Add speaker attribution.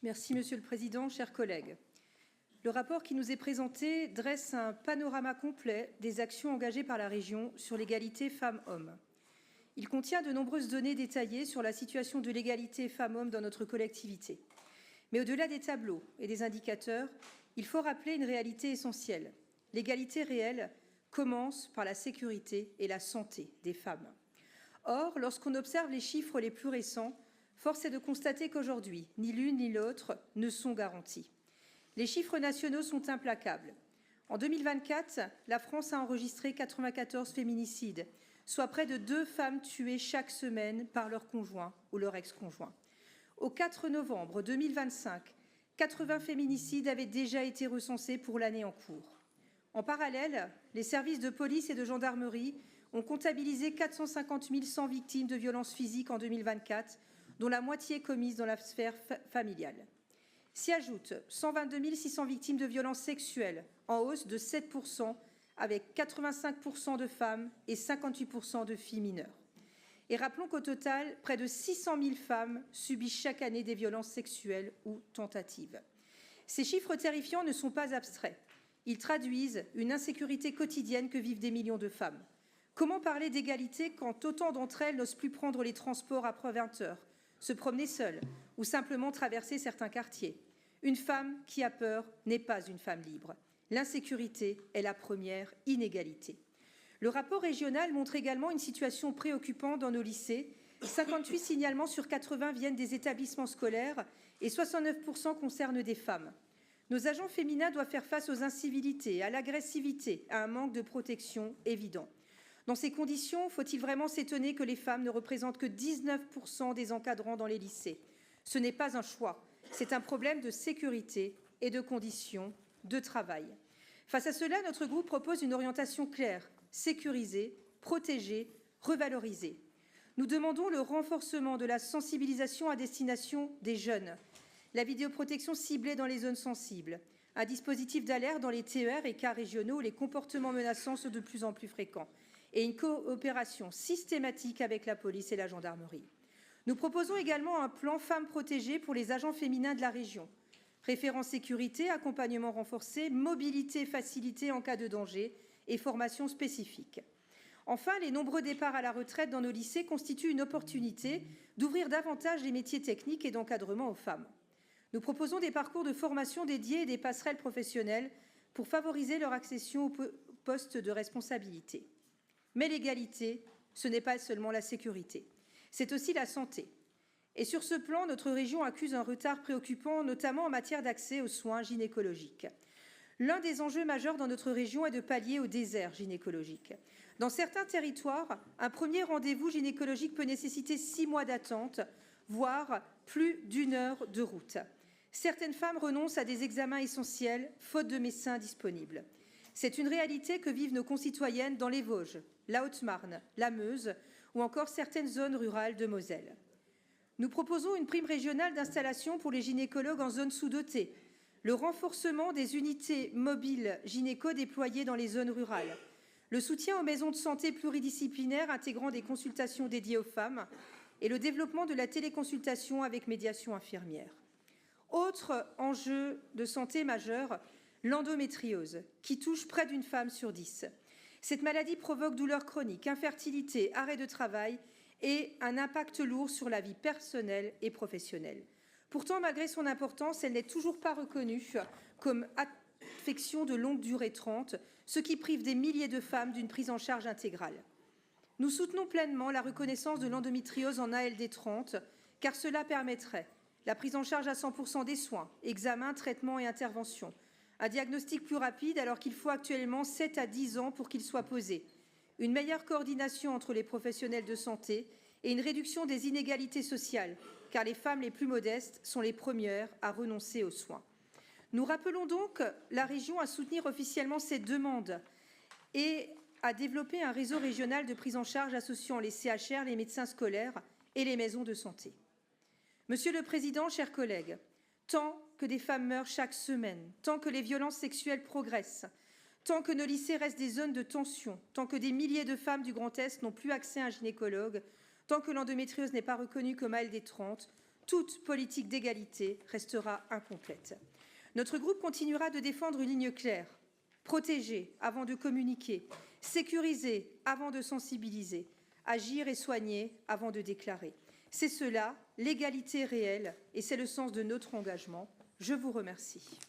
Speaker 1: Merci, Monsieur le Président, chers collègues. Le rapport qui nous est présenté dresse un panorama complet des actions engagées par la région sur l'égalité femmes-hommes. Il contient de nombreuses données détaillées sur la situation de l'égalité femmes-hommes dans notre collectivité. Mais au-delà des tableaux et des indicateurs, il faut rappeler une réalité essentielle. L'égalité réelle commence par la sécurité et la santé des femmes. Or, lorsqu'on observe les chiffres les plus récents, force est de constater qu'aujourd'hui, ni l'une ni l'autre ne sont garanties. Les chiffres nationaux sont implacables. En 2024, la France a enregistré 94 féminicides, soit près de 2 femmes tuées chaque semaine par leur conjoint ou leur ex-conjoint. Au 4 novembre 2025, 80 féminicides avaient déjà été recensés pour l'année en cours. En parallèle, les services de police et de gendarmerie ont comptabilisé 450 100 victimes de violences physiques en 2024, dont la moitié commises dans la sphère familiale. S'y ajoutent 122 600 victimes de violences sexuelles, en hausse de 7 %, avec 85 % de femmes et 58 % de filles mineures. Et rappelons qu'au total, près de 600 000 femmes subissent chaque année des violences sexuelles ou tentatives. Ces chiffres terrifiants ne sont pas abstraits. Ils traduisent une insécurité quotidienne que vivent des millions de femmes. Comment parler d'égalité quand autant d'entre elles n'osent plus prendre les transports après 20 heures, se promener seule ou simplement traverser certains quartiers? Une femme qui a peur n'est pas une femme libre. L'insécurité est la première inégalité. Le rapport régional montre également une situation préoccupante dans nos lycées. 58 signalements sur 80 viennent des établissements scolaires et 69 % concernent des femmes. Nos agents féminins doivent faire face aux incivilités, à l'agressivité, à un manque de protection évident. Dans ces conditions, faut-il vraiment s'étonner que les femmes ne représentent que 19 % des encadrants dans les lycées? Ce n'est pas un choix, c'est un problème de sécurité et de conditions de travail. Face à cela, notre groupe propose une orientation claire, sécurisée, protégée, revalorisée. Nous demandons le renforcement de la sensibilisation à destination des jeunes, la vidéoprotection ciblée dans les zones sensibles, un dispositif d'alerte dans les TER et cars régionaux où les comportements menaçants sont de plus en plus fréquents, et une coopération systématique avec la police et la gendarmerie. Nous proposons également un plan femmes protégées pour les agents féminins de la région. Référent sécurité, accompagnement renforcé, mobilité facilitée en cas de danger et formation spécifique. Enfin, les nombreux départs à la retraite dans nos lycées constituent une opportunité d'ouvrir davantage les métiers techniques et d'encadrement aux femmes. Nous proposons des parcours de formation dédiés et des passerelles professionnelles pour favoriser leur accession aux postes de responsabilité. Mais l'égalité, ce n'est pas seulement la sécurité, c'est aussi la santé. Et sur ce plan, notre région accuse un retard préoccupant, notamment en matière d'accès aux soins gynécologiques. L'un des enjeux majeurs dans notre région est de pallier au désert gynécologique. Dans certains territoires, un premier rendez-vous gynécologique peut nécessiter 6 mois d'attente, voire plus d'1 heure de route. Certaines femmes renoncent à des examens essentiels, faute de médecins disponibles. C'est une réalité que vivent nos concitoyennes dans les Vosges, la Haute-Marne, la Meuse ou encore certaines zones rurales de Moselle. Nous proposons une prime régionale d'installation pour les gynécologues en zone sous-dotée, le renforcement des unités mobiles gynéco déployées dans les zones rurales, le soutien aux maisons de santé pluridisciplinaires intégrant des consultations dédiées aux femmes et le développement de la téléconsultation avec médiation infirmière. Autre enjeu de santé majeur, l'endométriose, qui touche près d'une femme sur 10. Cette maladie provoque douleurs chroniques, infertilité, arrêt de travail et un impact lourd sur la vie personnelle et professionnelle. Pourtant, malgré son importance, elle n'est toujours pas reconnue comme affection de longue durée 30, ce qui prive des milliers de femmes d'une prise en charge intégrale. Nous soutenons pleinement la reconnaissance de l'endométriose en ALD 30, car cela permettrait la prise en charge à 100 % des soins, examens, traitements et interventions, un diagnostic plus rapide alors qu'il faut actuellement 7 à 10 ans pour qu'il soit posé, une meilleure coordination entre les professionnels de santé et une réduction des inégalités sociales, car les femmes les plus modestes sont les premières à renoncer aux soins. Nous rappelons donc la région à soutenir officiellement ces demandes et à développer un réseau régional de prise en charge associant les CHR, les médecins scolaires et les maisons de santé. Monsieur le Président, chers collègues, tant que des femmes meurent chaque semaine, tant que les violences sexuelles progressent, tant que nos lycées restent des zones de tension, tant que des milliers de femmes du Grand Est n'ont plus accès à un gynécologue, tant que l'endométriose n'est pas reconnue comme ALD 30, toute politique d'égalité restera incomplète. Notre groupe continuera de défendre une ligne claire, protéger avant de communiquer, sécuriser avant de sensibiliser, agir et soigner avant de déclarer. C'est cela, l'égalité réelle, et c'est le sens de notre engagement. Je vous remercie.